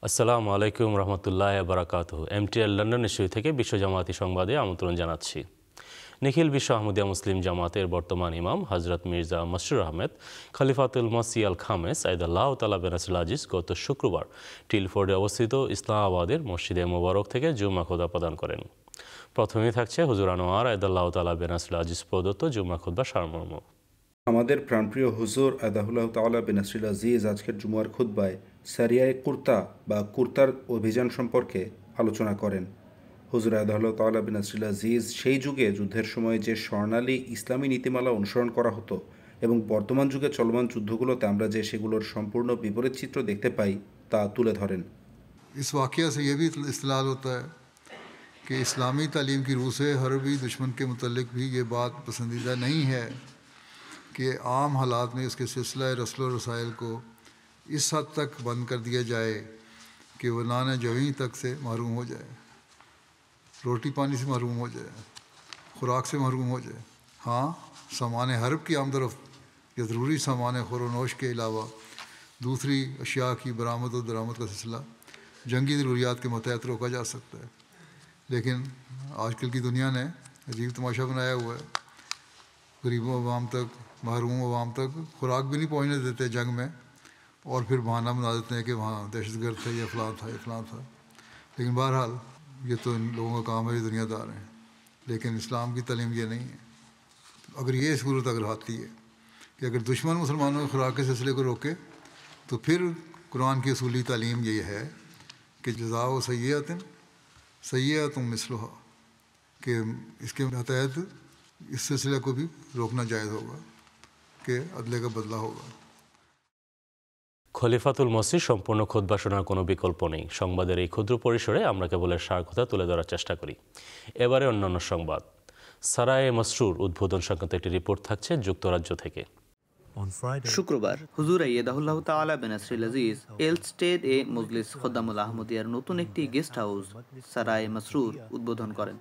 আসসালামু আলাইকুম রহমতুল্লাহ বারাকাতুহু। MTL লন্ডন ইস্যু থেকে বিশ্ব জামায়াতি সংবাদে আমন্ত্রণ জানাচ্ছি। নিখিল বিশ্ব আহমদিয়া মুসলিম জামাতের বর্তমান ইমাম হজরত মির্জা মসরুর আহমেদ খলিফাতুল মসি আল খামেস আইদাল্লাহ তালা বেনাসুল আজিজ গত শুক্রবার টিলফোর্ডে অবস্থিত ইসলামাবাদের মসজিদে মোবারক থেকে জুম্মা খুতবা প্রদান করেন। প্রথমেই থাকছে হুজুর আনোয়ার আইদাল্লাহ তালা বেনাসুল আজিজ প্রদত্ত জুম্মা খুতবা সারমর্ম। আমাদের প্রাণপ্রিয় হুজুর আদাহুল্লাহ তাআলা বিন নাসরিল আজিজ আজকের জুমার খুতবায় সারিয়ায়ে কুর্তা বা কুর্তার অভিযান সম্পর্কে আলোচনা করেন। হুজুর আদাহুল্লাহ তাআলা বিন নাসরিল আজিজ সেই যুগে যুদ্ধের সময় যে স্বর্ণালী ইসলামী নীতিমালা অনুসরণ করা হতো এবং বর্তমান যুগে চলমান যুদ্ধগুলোতে আমরা যে সেগুলোর সম্পূর্ণ বিপরীত চিত্র দেখতে পাই তা তুলে ধরেন। इस वाक़या से यह भी इस्तेलाल होता है कि इस्लामी तालीम की रूह से हरबी दुश्मन के मुतल्लिक भी ये बात पसंदीदा नहीं है कि आम हालात में इसके सिलसिला रस्ल व रसाइल को इस हद तक बंद कर दिया जाए कि वह नान जवी तक से महरूम हो जाए, रोटी पानी से महरूम हो जाए, खुराक से महरूम हो जाए। हाँ, सामान हरब की आमदरफ्त या ज़रूरी सामान खुरोनोश के अलावा दूसरी अशिया की बरामद और दरामद का सिलसिला जंगी ज़रूरियात के मतहत रोका जा सकता है। लेकिन आजकल की दुनिया ने अजीब तमाशा बनाया हुआ है। गरीबों अवाम तक, महरूम अवाम तक खुराक भी नहीं पहुँचने देते जंग में, और फिर बहाना बना देते हैं कि वहाँ दहशतगर्द थे या फलां था या फलां था। लेकिन बहरहाल ये तो इन लोगों का काम है, ये दुनियादार हैं, लेकिन इस्लाम की तालीम ये नहीं है। अगर ये सूरत अगर आती है कि अगर दुश्मन मुसलमानों की खुराक के सिलसिले को रोके तो फिर कुरान की असूली तालीम ये है कि जज़ाओ सय्यतुम मिसलुहा, कि इसके तहत इस सिलसिले को भी रोकना जायज़ होगा कि अदले का बदला होगा। খলিফাতুল মসির সম্পূর্ণ খুতবা শোনার কোনো বিকল্প নেই। সংবাদের এই ক্ষুদ্র পরিসরে আমরা কেবল সার কথা তুলে ধরার চেষ্টা করি। এবারে অন্যান্য সংবাদ। সারায়ে মসরুর উদ্বোধন সংক্রান্ত একটি রিপোর্ট থাকছে যুক্তরাজ্য থেকে। শুক্রবার হুজুর আইয়াদাহুল্লাহ তাআলা বিন নাসরিল আজিজ এলস্টেড এ মজলিস খোদ্দামুল আহমদিয়ার নতুন একটি গেস্ট হাউস সারায়ে মসরুর উদ্বোধন করেন।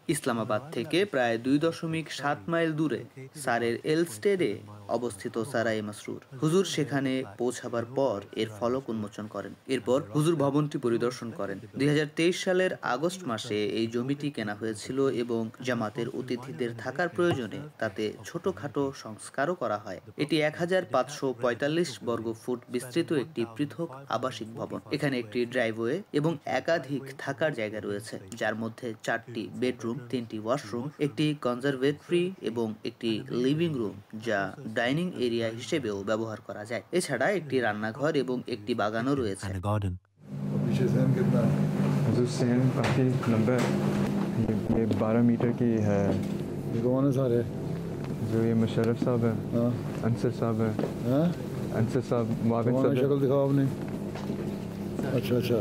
ইসলামাবাদ থেকে প্রায় 2.7 মাইল দূরে সারের এলস্টেডে অবস্থিত সারায়ে মসরুর। হুজুর সেখানে পৌঁছাবার পর এর ফলক উন্মোচন করেন। এরপর হুজুর ভবনটি পরিদর্শন করেন। 2023 সালের আগস্ট মাসে এই জমিটি কেনা হয়েছিল এবং জামাতের অতিথিদের থাকার প্রয়োজনে তাতে ছোটখাটো সংস্কারও করা হয়। এটি 1545 বর্গ ফুট বিস্তৃত একটি পৃথক আবাসিক ভবন। এখানে একটি ড্রাইভওয়ে এবং একাধিক থাকার জায়গা রয়েছে, যার মধ্যে 4টি বেডরুম, 3টি ওয়াশরুম, একটি কনজারভেটরি এবং একটি লিভিং রুম যা ডাইনিং এরিয়া হিসেবেও ব্যবহার করা যায়। এছাড়া একটি রান্নাঘর এবং একটি বাগানও রয়েছে। ये 12 मीटर की है। कौन है सारे? जो ये मुशर्रफ साहब है, अंसर साहब है, अंसर साहब मुआविन साहब। शक्ल दिखाओ अपनी। अच्छा अच्छा,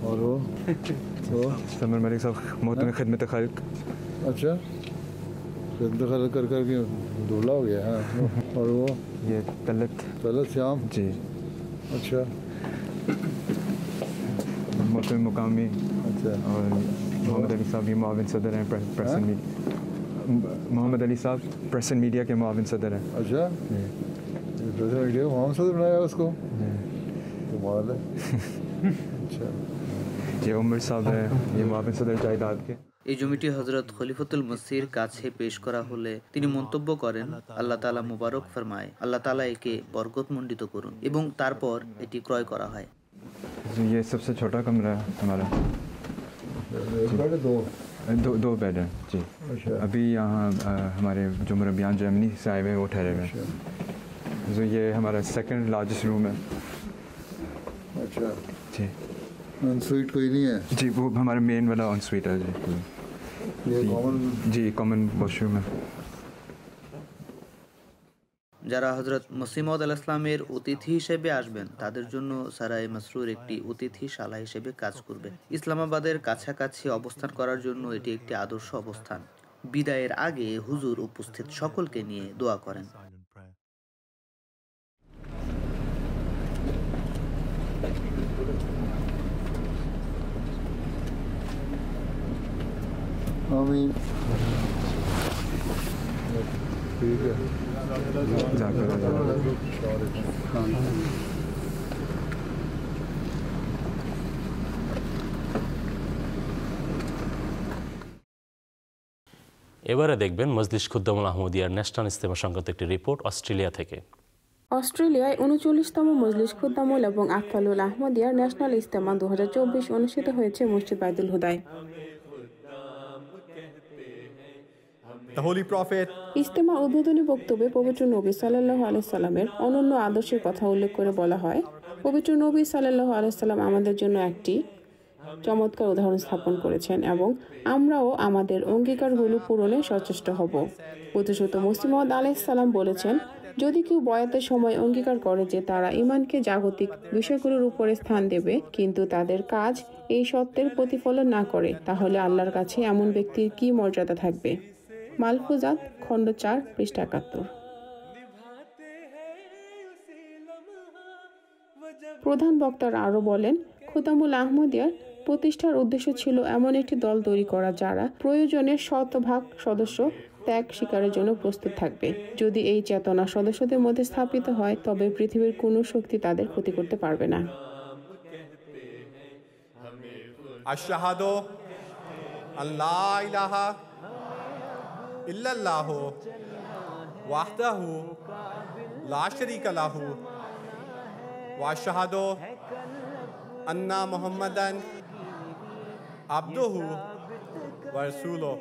और वो समर मलिक साहब मोहतरम खिदमत खल्क। अच्छा, खिदमत खल्क कर कर के दूल्हा हो गया। हाँ, और वो ये तलत श्याम जी। अच्छा, मोहतरम मुकामी। अच्छा, और मोहम्मद अली साहब ये मुआविन सदर हैं प्रेस मीडिया। मोहम्मद अली साहब प्रेस मीडिया के मुआविन सदर हैं। अच्छा, प्रेस मीडिया मोहम्मद सदर बनाया उसको, कमाल है। अच्छा, ये उमर साहब है ये मुआविन सदर जायदाद के। এই জমিটি হযরত খলিফাতুল মসির কাছে পেশ করা হলে তিনি মন্তব্য করেন, আল্লাহ তাআলা মুবারক ফরমায়, আল্লাহ তাআলা একে বরকতমণ্ডিত করুন, এবং তারপর এটি ক্রয় করা হয়। ये सबसे छोटा कमरा है हमारा। दो बेड हैं जी। अभी यहाँ हमारे जो मुरब्बियान जर्मनी से आए हुए हैं वो ठहरे हुए हैं। तो ये हमारा सेकंड लार्जेस्ट रूम है। अच्छा जी, स्वीट कोई नहीं है जी, वो हमारा मेन वाला ऑन स्वीट है जी। ये कॉमन जी, कॉमन वॉशरूम है। যারা হযরত মসিহ মাউদ আলাইহিস সালামের অতিথি হিসেবে আসবেন তাদের জন্য সারায়ে মসরুর একটি অতিথিশালা হিসেবে কাজ করবে। ইসলামাবাদের কাছাকাছি অবস্থান করার জন্য এটি একটি আদর্শ অবস্থান। বিদায়ের আগে হুজুর উপস্থিত সকলকে নিয়ে দোয়া করেন। आमीन। ठीक है। এবারে দেখবেন মজলিস খুদ্দামুল আহমদিয়ার ন্যাশনাল ইজতেমা সংক্রান্ত একটি রিপোর্ট অস্ট্রেলিয়া থেকে। অস্ট্রেলিয়ায় 39তম মজলিস খুদ্দামুল এবং আতফালুল আহমদিয়ার ন্যাশনাল ইজতেমা 2024 অনুষ্ঠিত হয়েছে মসজিদ বাইতুল হুদায়। ইজতেমার উদ্বোধনী বক্তব্যে পবিত্র নবী সাল্লাল্লাহু আলাইহি সাল্লামের অনন্য আদর্শের কথা উল্লেখ করে বলা হয়, পবিত্র নবী সাল্লাল্লাহু আলাইহি সাল্লাম আমাদের জন্য একটি চমৎকার উদাহরণ স্থাপন করেছেন এবং আমরাও আমাদের অঙ্গীকারগুলো পূরণে সচেষ্ট হব। প্রতিশ্রুত মসিহ মাউদ আলাইহিস সালাম বলেছেন, যদি কেউ বয়াতের সময় অঙ্গীকার করে যে তারা ঈমানকে জাগতিক বিষয়গুলোর উপরে স্থান দেবে কিন্তু তাদের কাজ এই সত্যের প্রতিফলন না করে, তাহলে আল্লাহর কাছে এমন ব্যক্তির কি মর্যাদা থাকবে। মালফুজাত খণ্ড 4 পৃষ্ঠা 71। প্রধান বক্তারা আরো বলেন, খুদামুল আহমদিয়ার প্রতিষ্ঠার উদ্দেশ্য ছিল এমন একটি দল তৈরি করা যারা প্রয়োজনে শতভাগ সদস্য ত্যাগ স্বীকারের জন্য প্রস্তুত থাকবে। যদি এই চেতনা সদস্যদের মধ্যে স্থাপিত হয় তবে পৃথিবীর কোনো শক্তি তাদের ক্ষতি করতে পারবে না। আশহাদু আল্লা ইলাহা ইল্লাল্লাহু ওয়াহদাহু লা শারীকা লাহু ওয়া আশহাদু আন্না মুহাম্মাদান আবদুহু ওয়া রাসূলুহু।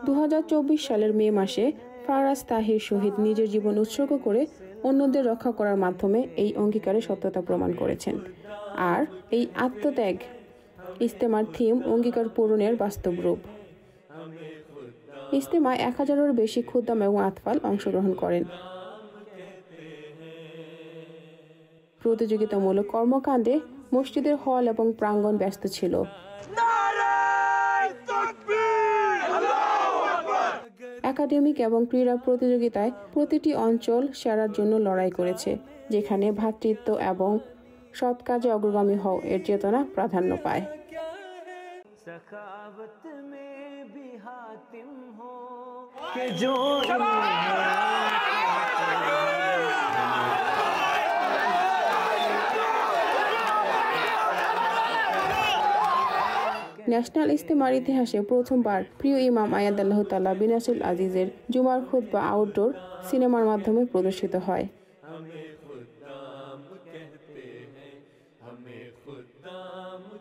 2024 সালের মে মাসে ফারাজ তাহির শহীদ নিজের জীবন উৎসর্গ করে অন্যদের রক্ষা করার মাধ্যমে এই অঙ্গীকারের সত্যতা প্রমাণ করেছেন। আর এই আত্মত্যাগ ইজতেমার থিম অঙ্গীকার পূরণের বাস্তব রূপ। ইজতেমায় 1000-এরও বেশি খুদ্দাম এবং আতফাল অংশগ্রহণ করেন। প্রতিযোগিতামূলক কর্মকাণ্ডে মসজিদের হল এবং প্রাঙ্গণ ব্যস্ত ছিল। একাডেমিক এবং ক্রীড়া প্রতিযোগিতায় প্রতিটি অঞ্চল সেরার জন্য লড়াই করেছে, যেখানে ভ্রাতৃত্ব এবং সৎ কাজে অগ্রগামী হও এর চেতনা প্রাধান্য পায়। ন্যাশনাল ইজতেমার ইতিহাসে প্রথমবার প্রিয় ইমাম আয়াদাল্লাহু তাআলা বিন নাসিরুল আজিজের জুমার খুতবা আউটডোর সিনেমার মাধ্যমে প্রদর্শিত হয়।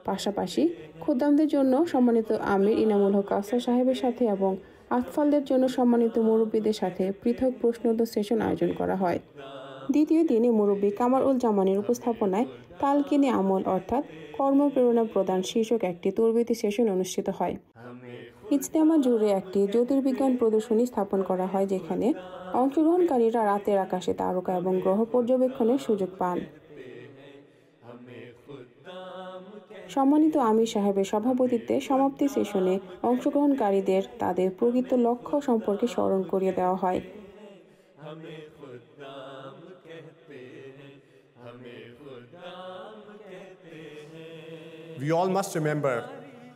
পাশাপাশি খুদ্দামদের জন্য সম্মানিত আমির ইনামুল হক কাউসার সাহেবের সাথে এবং আতফালদের জন্য সম্মানিত মুরব্বীদের সাথে পৃথক প্রশ্নোত্তর সেশন আয়োজন করা হয়। দ্বিতীয় দিনে মুরব্বী কামার উল জামানের উপস্থাপনায় তালকিনে আমল অর্থাৎ কর্মপ্রেরণা প্রদান শীর্ষক একটি তরবিতি সেশন অনুষ্ঠিত হয়। ইজতেমা জুড়ে একটি জ্যোতির্বিজ্ঞান প্রদর্শনী স্থাপন করা হয়, যেখানে অংশগ্রহণকারীরা রাতের আকাশে তারকা এবং গ্রহ পর্যবেক্ষণের সুযোগ পান। সম্মানিত আমির সাহেবের সভাপতিত্বে সমাপ্তি সেশনে অংশগ্রহণকারীদের তাদের প্রকৃত লক্ষ্য সম্পর্কে স্মরণ করিয়ে দেওয়া হয়।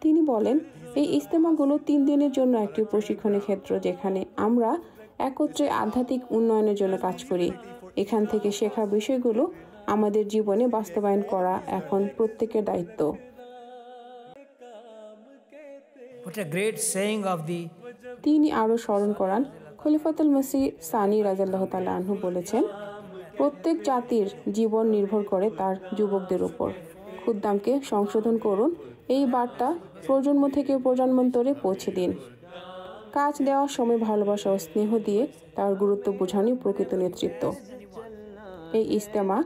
তিনি বলেন, এই ইজতেমাগুলো 3 দিনের জন্য একটি প্রশিক্ষণের ক্ষেত্র, যেখানে আমরা একত্রে আধ্যাত্মিক উন্নয়নের জন্য কাজ করি। এখান থেকে শেখা বিষয়গুলো আমাদের জীবনে বাস্তবায়ন করা এখন প্রত্যেকের দায়িত্ব। তিনি আরো স্মরণ করান, খলিফাতুল মসিহ সানি রাদিয়াল্লাহু তাআলা আনহু বলেছেন, প্রত্যেক জাতির জীবন নির্ভর করে তার যুবকদের উপর। খুদ্দামকে সংশোধন করুন, এই বার্তা প্রজন্ম থেকে প্রজন্মান্তরে পৌঁছে দিন। কাজ দেওয়ার সময় ভালোবাসা ও স্নেহ দিয়ে তার গুরুত্ব বোঝানোই প্রকৃত নেতৃত্ব। এই ইজতেমা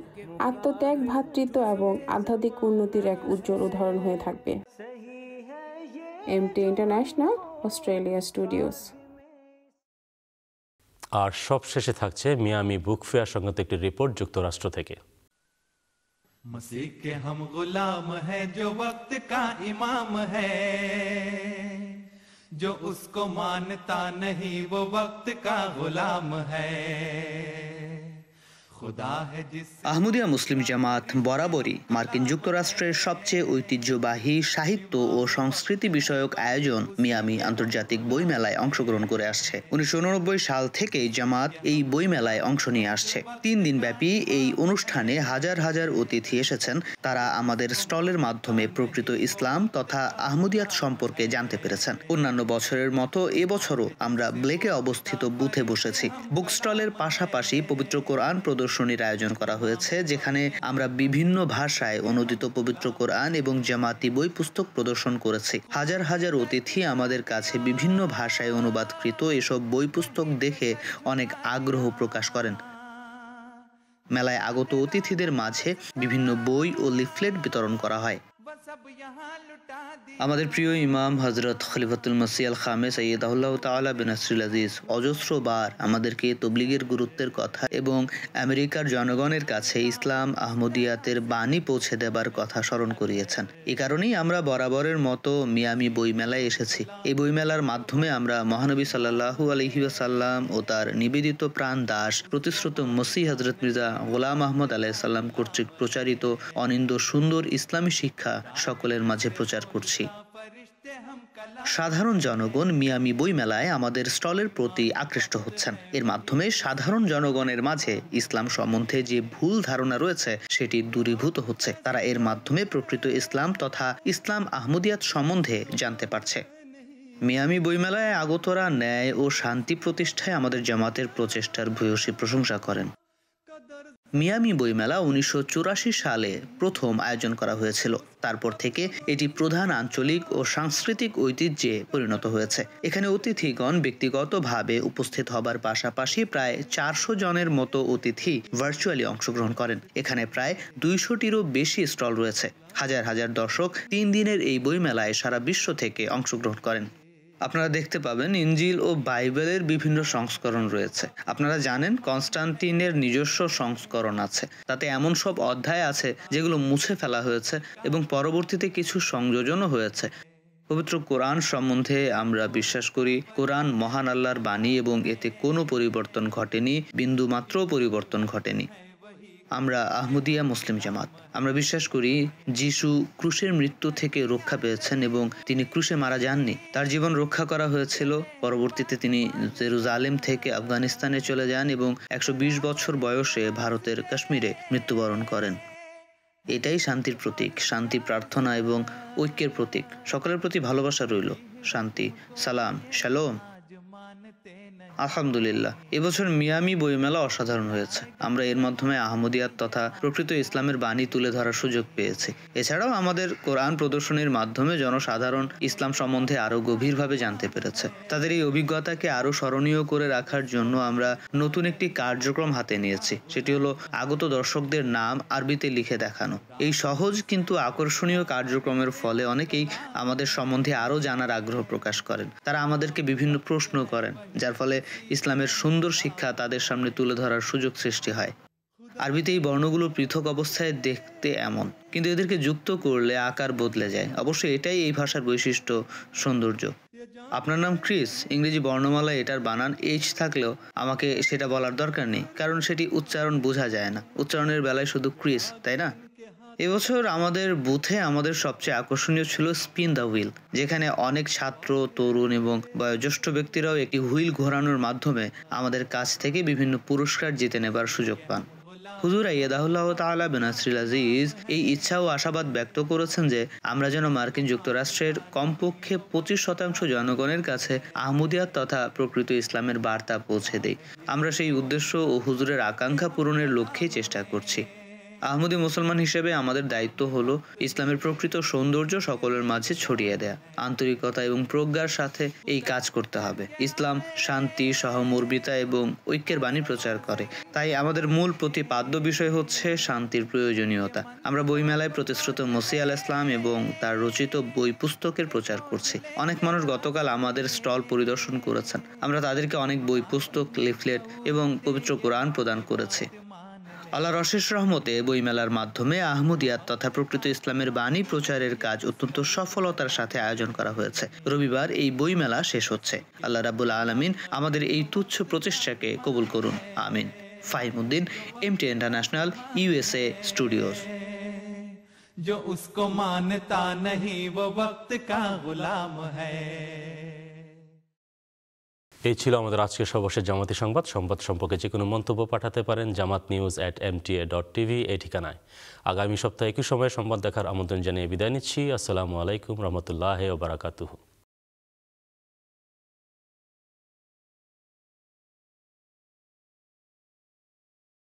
আত্মত্যাগ, ভ্রাতৃত্ব এবং আধ্যাত্মিক উন্নতির এক উজ্জ্বল উদাহরণ হয়ে থাকবে। MT International, Australia studios. আর সবশেষে থাকছে মিয়ামি বুক ফেয়ার সংক্রান্ত একটি রিপোর্ট যুক্তরাষ্ট্র থেকে। मसीह के हम गुलाम है जो वक्त का इमाम है, जो उसको मानता नहीं वो वक्त का गुलाम है। আহমদিয়া মুসলিম জামাত বরাবরই মার্কিন যুক্তরাষ্ট্রের সবচেয়ে ঐতিহ্যবাহী সাহিত্য ও সংস্কৃতি বিষয়ক আয়োজন মিয়ামি আন্তর্জাতিক বইমেলায় অংশগ্রহণ করে আসছে। 1989 সাল থেকেই জামাত এই বইমেলায় অংশ নিয়ে আসছে। 3 দিন ব্যাপী এই অনুষ্ঠানে হাজার হাজার অতিথি এসেছেন। তারা আমাদের স্টলের মাধ্যমে প্রকৃত ইসলাম তথা আহমদিয়াত সম্পর্কে জানতে পেরেছেন। অন্যান্য বছরের মতো এবছরও আমরা ব্লেকে অবস্থিত বুথে বসেছি। বুক স্টলের পাশাপাশি পবিত্র কোরআন প্রদর্শনীর আয়োজন করা হয়েছে, যেখানে আমরা বিভিন্ন ভাষায় অনুদিত পবিত্র কোরআন এবং জামাতি বই পুস্তক প্রদর্শন করেছি। হাজার হাজার অতিথি আমাদের কাছে বিভিন্ন ভাষায় অনুবাদকৃত এসব বই পুস্তক দেখে অনেক আগ্রহ প্রকাশ করেন। মেলায় আগত অতিথিদের মাঝে বিভিন্ন বই ও লিফলেট বিতরণ করা হয়। আমাদের প্রিয় ইমাম হযরত খলিফাতুল মসিহ আল খামেস আইয়াদাহুল্লাহ তাআলা বিনাসরিল আজিজ অজস্রবার আমাদেরকে তবলিগের গুরুত্বের কথা এবং আমেরিকার জনগণের কাছে ইসলাম আহমদিয়াতের বাণী পৌঁছে দেবার কথা স্মরণ করিয়েছেন। এই কারণেই আমরা বরাবরের মতো মিয়ামি বইমেলায় এসেছি। এই বইমেলার মাধ্যমে আমরা মহানবী সাল্লাল্লাহু আলাইহি ওয়াসাল্লাম ও তার নিবেদিত প্রাণ দাস প্রতিশ্রুত মসিহ হযরত মির্জা গোলাম আহমদ আলাইহিস সালাম কর্তৃক প্রচারিত অনিন্দ্য সুন্দর ইসলামী শিক্ষা সকলের মাঝে প্রচার করছি। সাধারণ জনগণ মিয়ামি বইমেলায় আমাদের স্টলের প্রতি আকৃষ্ট হচ্ছেন। এর মাধ্যমে সাধারণ জনগণের মাঝে ইসলাম সম্বন্ধে যে ভুল ধারণা রয়েছে সেটি দূরীভূত হচ্ছে। তারা এর মাধ্যমে প্রকৃত ইসলাম তথা ইসলাম আহমদিয়াত সম্বন্ধে জানতে পারছে। মিয়ামি বইমেলায় আগতরা ন্যায় ও শান্তি প্রতিষ্ঠায় আমাদের জামাতের প্রচেষ্টার ভূয়সী প্রশংসা করেন। মিয়ামি বইমেলা 1984 সালে প্রথম আয়োজন করা হয়েছিল। তারপর থেকে এটি প্রধান আঞ্চলিক ও সাংস্কৃতিক ঐতিহ্যে পরিণত হয়েছে। এখানে অতিথিগণ ব্যক্তিগতভাবে উপস্থিত হবার পাশাপাশি প্রায় 400 জনের মতো অতিথি ভার্চুয়ালি অংশগ্রহণ করেন। এখানে প্রায় 200টিরও বেশি স্টল রয়েছে। হাজার হাজার দর্শক 3 দিনের এই বইমেলায় সারা বিশ্ব থেকে অংশগ্রহণ করেন। আপনারা দেখতে পাবেন ইনজিল ও বাইবেলের বিভিন্ন সংস্করণ রয়েছে। আপনারা জানেন কনস্টান্টিনের নিজস্ব সংস্করণ আছে। তাতে এমন সব অধ্যায় আছে যেগুলো মুছে ফেলা হয়েছে এবং পরবর্তীতে কিছু সংযোজনও হয়েছে। পবিত্র কোরআন সম্বন্ধে আমরা বিশ্বাস করি কোরআন মহান আল্লাহর বাণী এবং এতে কোনো পরিবর্তন ঘটেনি, বিন্দুমাত্র পরিবর্তন ঘটেনি। আমরা আহমদিয়া মুসলিম জামাত। আমরা বিশ্বাস করি যিশু ক্রুশের মৃত্যু থেকে রক্ষা পেয়েছেন এবং তিনি ক্রুশে মারা যাননি। তার জীবন রক্ষা করা হয়েছিল। পরবর্তীতে তিনি জেরুজালেম থেকে আফগানিস্তানে চলে যান এবং 120 বছর বয়সে ভারতের কাশ্মীরে মৃত্যুবরণ করেন। এটাই শান্তির প্রতীক, শান্তি প্রার্থনা এবং ঐক্যের প্রতীক। সকলের প্রতি ভালোবাসা রইল। শান্তি, সালাম, শালোম। আলহামদুলিল্লাহ, এবছর মিয়ামি বইমেলা অসাধারণ হয়েছে। আমরা এর মাধ্যমে আহমদিয়াত তথা প্রকৃত ইসলামের বাণী তুলে ধরার সুযোগ পেয়েছি। এছাড়াও আমাদের কোরআন প্রদর্শনীর মাধ্যমে জনসাধারণ ইসলাম সম্বন্ধে আরো গভীরভাবে জানতে পেরেছে। তাদের এই অভিজ্ঞতাকে আরো স্মরণীয় করে রাখার জন্য আমরা নতুন একটি কার্যক্রম হাতে নিয়েছি। সেটি হলো আগত দর্শকদের নাম আরবিতে লিখে দেখানো। এই সহজ কিন্তু আকর্ষণীয় কার্যক্রমের ফলে অনেকেই আমাদের সম্বন্ধে আরো জানার আগ্রহ প্রকাশ করেন। তারা আমাদেরকে বিভিন্ন প্রশ্ন করেন, যার ফলে ইসলামের সুন্দর শিক্ষা তাদের সামনে তুলে ধরার সুযোগ সৃষ্টি হয়। আরবিতে এই বর্ণগুলো পৃথক অবস্থায় দেখতে এমন, কিন্তু এদেরকে যুক্ত করলে আকার বদলে যায়। অবশ্যই এটাই এই ভাষার বৈশিষ্ট্য, সৌন্দর্য। আপনার নাম ক্রিস, ইংরেজি বর্ণমালায় এটার বানান এইচ থাকলেও আমাকে সেটা বলার দরকার নেই, কারণ সেটি উচ্চারণ বোঝা যায় না। উচ্চারণের বেলায় শুধু ক্রিস, তাই না? এবছর আমাদের বুথে আমাদের সবচেয়ে আকর্ষণীয় ছিল স্পিন দ্য হুইল, যেখানে অনেক ছাত্র, তরুণ এবং বয়োজ্যেষ্ঠ ব্যক্তিরাও একটি হুইল ঘোরানোর মাধ্যমে আমাদের কাছ থেকে বিভিন্ন পুরস্কার জিতে নেবার সুযোগ পান। হুজুর আইয়াদাহুল্লাহ তাআলা বিনাসরিল আজিজ এই ইচ্ছা ও আশাবাদ ব্যক্ত করেছেন যে আমরা যেন মার্কিন যুক্তরাষ্ট্রের কমপক্ষে 25% জনগণের কাছে আহমদিয়াত তথা প্রকৃত ইসলামের বার্তা পৌঁছে দেই। আমরা সেই উদ্দেশ্য ও হুজুরের আকাঙ্ক্ষা পূরণের লক্ষ্যেই চেষ্টা করছি। আহমদি মুসলমান হিসেবে আমাদের দায়িত্ব হলো ইসলামের প্রকৃত সৌন্দর্য সকলের মাঝে ছড়িয়ে দেয়া। আন্তরিকতা এবং প্রজ্ঞার সাথে এই কাজ করতে হবে। ইসলাম শান্তি, সহমর্মিতা এবং ঐক্যের বাণী প্রচার করে। তাই আমাদের মূল প্রতিপাদ্য বিষয় হচ্ছে শান্তির প্রয়োজনীয়তা। আমরা বইমেলায় প্রতিশ্রুত মসিহ আলাইহিস সালাম এবং তার রচিত বই পুস্তকের প্রচার করছি। অনেক মানুষ গতকাল আমাদের স্টল পরিদর্শন করেছেন। আমরা তাদেরকে অনেক বই পুস্তক, লিফলেট এবং পবিত্র কোরআন প্রদান করেছি। আল্লাহর অশেষ রহমতে বইমেলার মাধ্যমে আহমদিয়াত তথা প্রকৃত ইসলামের বাণী প্রচারের কাজ অত্যন্ত সফলতার সাথে আয়োজন করা হয়েছে। রবিবার এই বইমেলা শেষ হচ্ছে। আল্লাহ রাব্বুল আলামিন আমাদের এই তুচ্ছ প্রচেষ্টাকে কবুল করুন, আমিন। ফাহিমউদ্দিন, MT इंटरनेशनल, USA स्टूडियोज। जो उसको मानता नहीं वो वक्त का गुलाम है। এই ছিল আমাদের আজকের সর্বশেষ জামাতি সংবাদ। সংবাদ সম্পর্কে যে কোনো মন্তব্য পাঠাতে পারেন jamatnews@mta.tv এই ঠিকানায়। আগামী সপ্তাহে একই সময়ে সংবাদ দেখার আমন্ত্রণ জানিয়ে বিদায় নিচ্ছি। আসসালামু আলাইকুম রহমতুল্লাহ ওয়া বারাকাতুহু।